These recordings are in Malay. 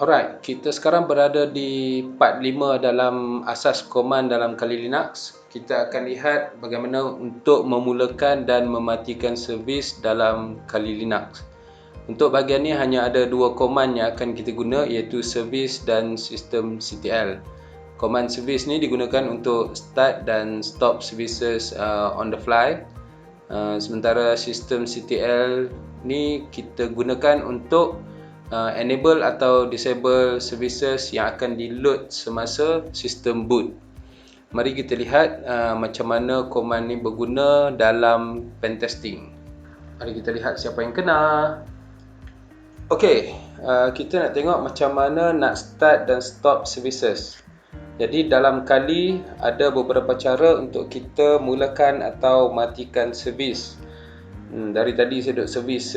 Alright, kita sekarang berada di part 5 dalam asas command dalam Kali Linux. Kita akan lihat bagaimana untuk memulakan dan mematikan servis dalam Kali Linux. Untuk bahagian ni hanya ada dua command yang akan kita guna, iaitu service dan systemctl. Command service ni digunakan untuk start dan stop services on the fly. Sementara systemctl ni kita gunakan untuk enable atau disable services yang akan di-load semasa sistem boot. Mari kita lihat macam mana command ni berguna dalam pentesting. Mari kita lihat siapa yang kena. Okey, kita nak tengok macam mana nak start dan stop services. Jadi dalam Kali ada beberapa cara untuk kita mulakan atau matikan servis. Dari tadi saya duduk servis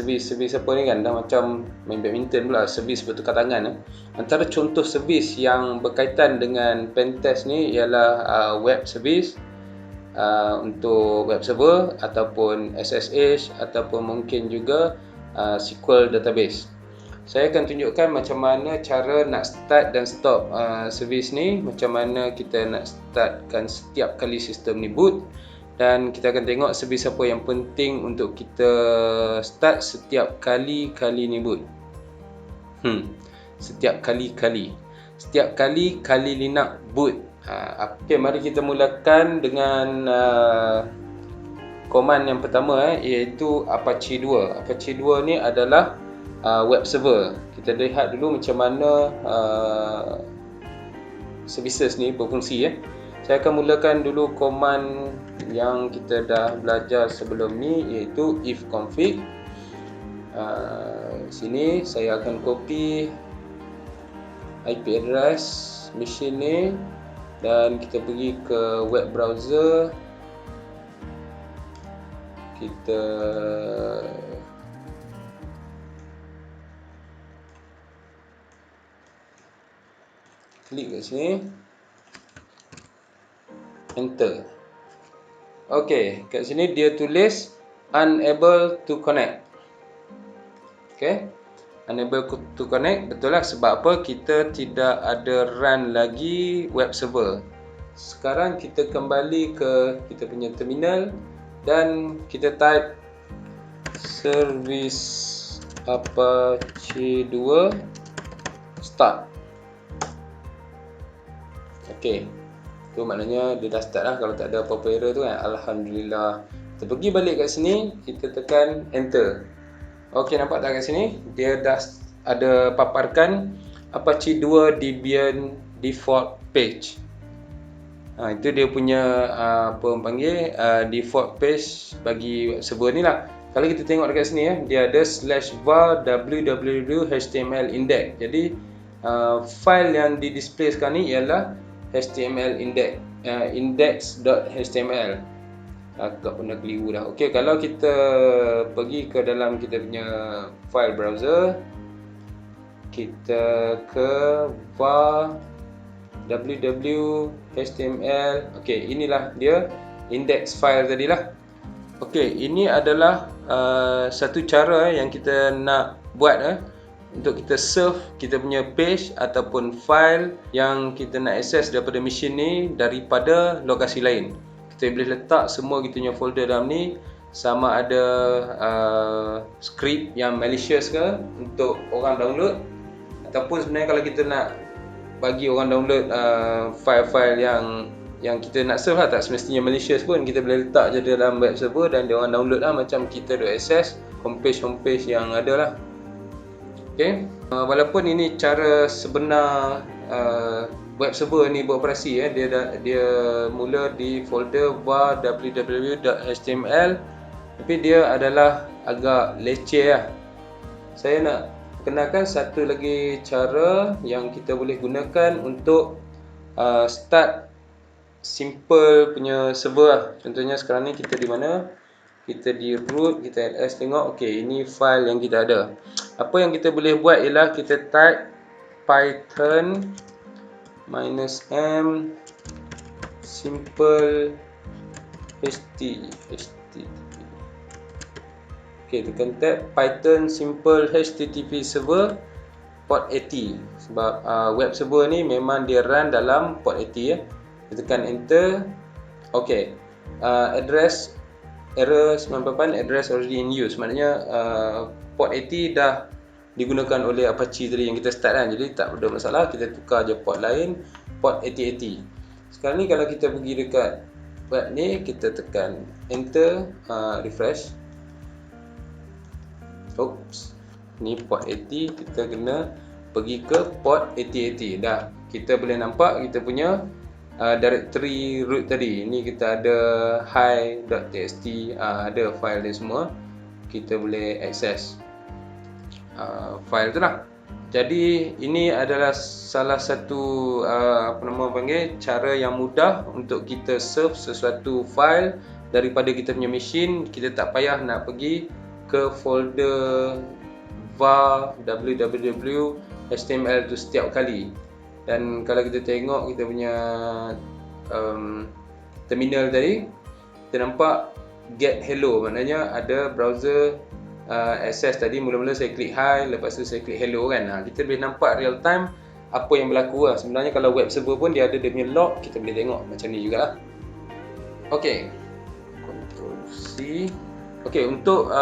apa ni kan, dah macam main badminton pula, servis bertukar tangan. Antara contoh servis yang berkaitan dengan pentest ni ialah web service, untuk web server ataupun SSH ataupun mungkin juga SQL database. Saya akan tunjukkan macam mana cara nak start dan stop servis ni, macam mana kita nak startkan setiap kali sistem ni boot, dan kita akan tengok servis apa yang penting untuk kita start setiap kali ni boot. Setiap kali Kali Linux boot. Okey, mari kita mulakan dengan command yang pertama, iaitu Apache 2. Apache 2 ni adalah web server. Kita lihat dulu macam mana services ni berfungsi. Saya akan mulakan dulu command yang kita dah belajar sebelum ni, iaitu ifconfig. Sini saya akan copy IP address machine ni dan kita pergi ke web browser. Kita klik kat sini, enter. Okey, kat sini dia tulis unable to connect. Okey, unable to connect, betul lah. Sebab apa? Kita tidak ada run lagi web server. Sekarang kita kembali ke kita punya terminal dan kita type service Apache 2 start. Okey, tu maknanya dia dah start lah. Kalau tak ada apa-apa error tu kan, alhamdulillah. Kita pergi balik kat sini, kita tekan enter. Okey, nampak tak kat sini? Dia dah ada paparkan Apache 2 Debian default page. Itu dia punya apa orang panggil default page bagi web server ni lah. Kalau kita tengok dekat sini dia ada /var www.html index. Jadi file yang di display sekarang ni ialah HTML index, index.html. Agak pernah keliru dah. Okey, kalau kita pergi ke dalam kita punya file browser, kita ke var www.html. Okey, inilah dia index file tadilah. Okey, ini adalah satu cara yang kita nak buat untuk kita serve kita punya page ataupun file yang kita nak access daripada machine ni daripada lokasi lain. Kita boleh letak semua kita punya folder dalam ni, sama ada script yang malicious ke untuk orang download, ataupun sebenarnya kalau kita nak bagi orang download file-file yang kita nak serve lah, tak semestinya malicious pun, kita boleh letak je dalam web server dan dia orang download lah, macam kita ada access homepage yang ada lah. Okay. Walaupun ini cara sebenar web server ni beroperasi, dia mula di folder var www.html, tapi dia adalah agak leceh lah. Saya nak kenalkan satu lagi cara yang kita boleh gunakan untuk start simple punya server lah. Contohnya sekarang ni kita di mana? Kita di root, kita ls, tengok, okey, ini file yang kita ada. Apa yang kita boleh buat ialah kita type python -m simple http. Okey, tekan tab python simple http server. port 80 sebab web server ni memang dia run dalam port 80 ya. Kita tekan enter. Okey. Address error 98, address already in use. Maknanya port 80 dah digunakan oleh Apache tadi yang kita start kan. Jadi tak ada masalah, kita tukar je port lain, port 8080. Sekarang ni kalau kita pergi dekat web ni, kita tekan enter, refresh. Oops. Ni port 80, kita kena pergi ke port 8080. Dah kita boleh nampak kita punya directory root tadi. Ini kita ada hi.txt, ada file dia semua. Kita boleh access file tu lah. Jadi ini adalah salah satu cara yang mudah untuk kita serve sesuatu file daripada kita punya machine. Kita tak payah nak pergi ke folder var www html tu setiap kali. Dan kalau kita tengok kita punya terminal tadi, kita nampak get hello, maknanya ada browser access tadi. Mula-mula saya klik hi, lepas tu saya klik hello kan. Kita boleh nampak real time apa yang berlaku lah. Sebenarnya kalau web server pun dia ada dia punya log, kita boleh tengok macam ni jugalah. Ok, Ctrl C. Ok, untuk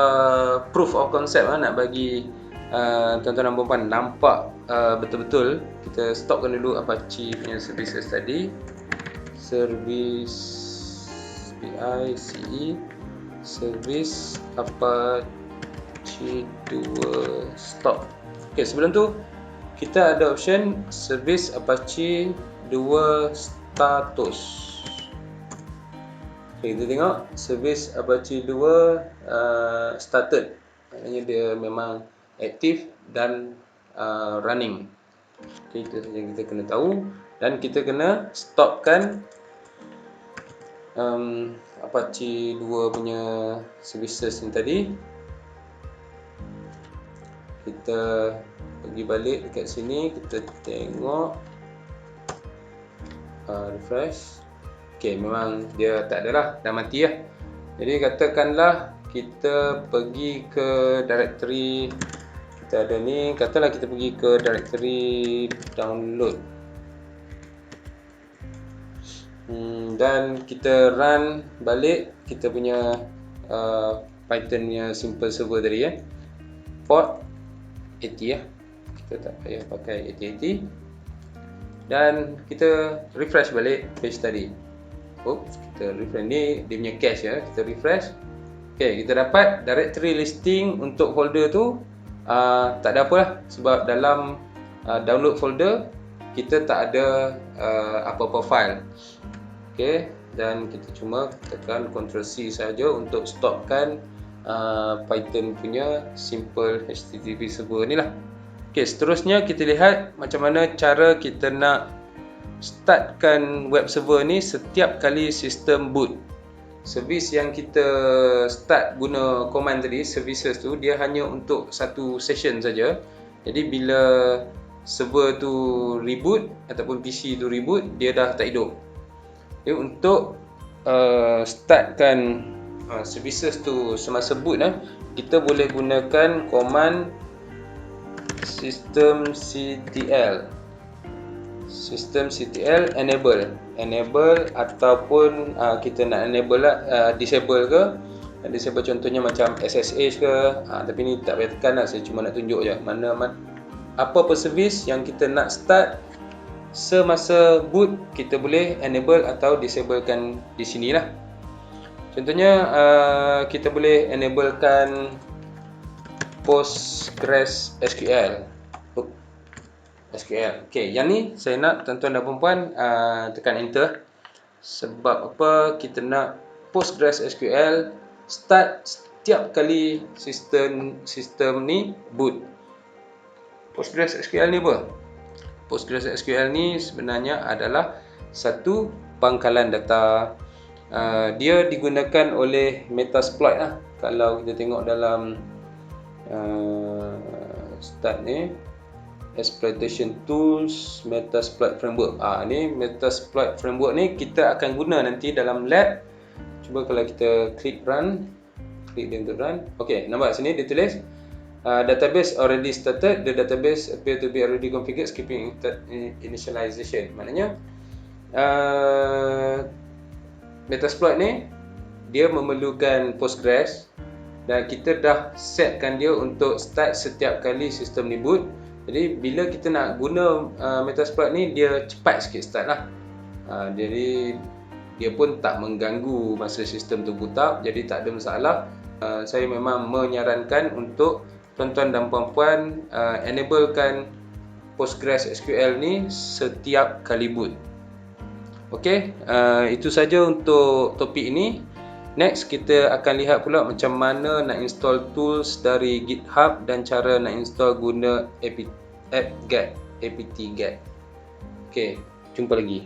proof of concept nak bagi tuan-tuan dan puan-puan nampak betul-betul, kita stopkan dulu Apache punya services tadi. Service PICE service Apache 2 stop. Ok, sebelum tu kita ada option service Apache 2 status. Ok, kita tengok service Apache 2 started, maknanya dia memang aktif dan running. Okay, itu yang kita kena tahu. Dan kita kena stopkan Apache 2 punya services yang tadi. Kita pergi balik dekat sini, kita tengok refresh. Ok, memang dia tak ada lah, dah mati lah. Jadi katakanlah kita pergi ke directory, kita ada ni, katalah kita pergi ke directory download, dan kita run balik kita punya Python punya simple server tadi ya, port 80 ya, kita tak payah pakai 8080, dan kita refresh balik page tadi. Oops, kita refresh ni dia punya cache ya, kita refresh. Ok, kita dapat directory listing untuk folder tu. Tak ada apa lah, sebab dalam download folder kita tak ada apa-apa file. Ok, dan kita cuma tekan Ctrl C saja untuk stopkan Python punya simple HTTP server ni lah. Ok, seterusnya kita lihat macam mana cara kita nak startkan web server ni setiap kali sistem boot. Servis yang kita start guna command tadi, services tu, dia hanya untuk satu session saja. Jadi bila server tu reboot ataupun PC tu reboot, dia dah tak hidup. Jadi untuk startkan services tu semasa boot, kita boleh gunakan command systemctl enable ataupun kita nak enable disable ke. Disable contohnya macam SSH ke, tapi ni tak payah tekan lah, saya cuma nak tunjuk je apa-apa servis yang kita nak start semasa boot, kita boleh enable atau disablekan di sini lah. Contohnya kita boleh enablekan PostgreSQL. SQL. Ok, yang ni saya nak tuan-tuan dan puan-puan tekan enter. Sebab apa? Kita nak PostgreSQL start setiap kali sistem ni boot. PostgreSQL ni apa? PostgreSQL ni sebenarnya adalah satu pangkalan data. Dia digunakan oleh Metasploit lah. Kalau kita tengok dalam start ni, exploitation tools, Metasploit framework. Ni Metasploit framework ni kita akan guna nanti dalam lab. Cuba kalau kita klik run, klik dia untuk run. Ok, nampak sini dia tulis database already started, the database appear to be already configured, skipping initialization. Maknanya Metasploit ni dia memerlukan Postgres dan kita dah setkan dia untuk start setiap kali sistem ni boot. Jadi bila kita nak guna Metasploit ni, dia cepat sikit start lah. Jadi dia pun tak mengganggu masa sistem tu boot up, jadi tak ada masalah. Saya memang menyarankan untuk tuan-tuan dan puan-puan enablekan Postgres SQL ni setiap kali boot. Okey, itu saja untuk topik ini. Next, kita akan lihat pula macam mana nak install tools dari GitHub dan cara nak install guna apt-get. Okey, jumpa lagi.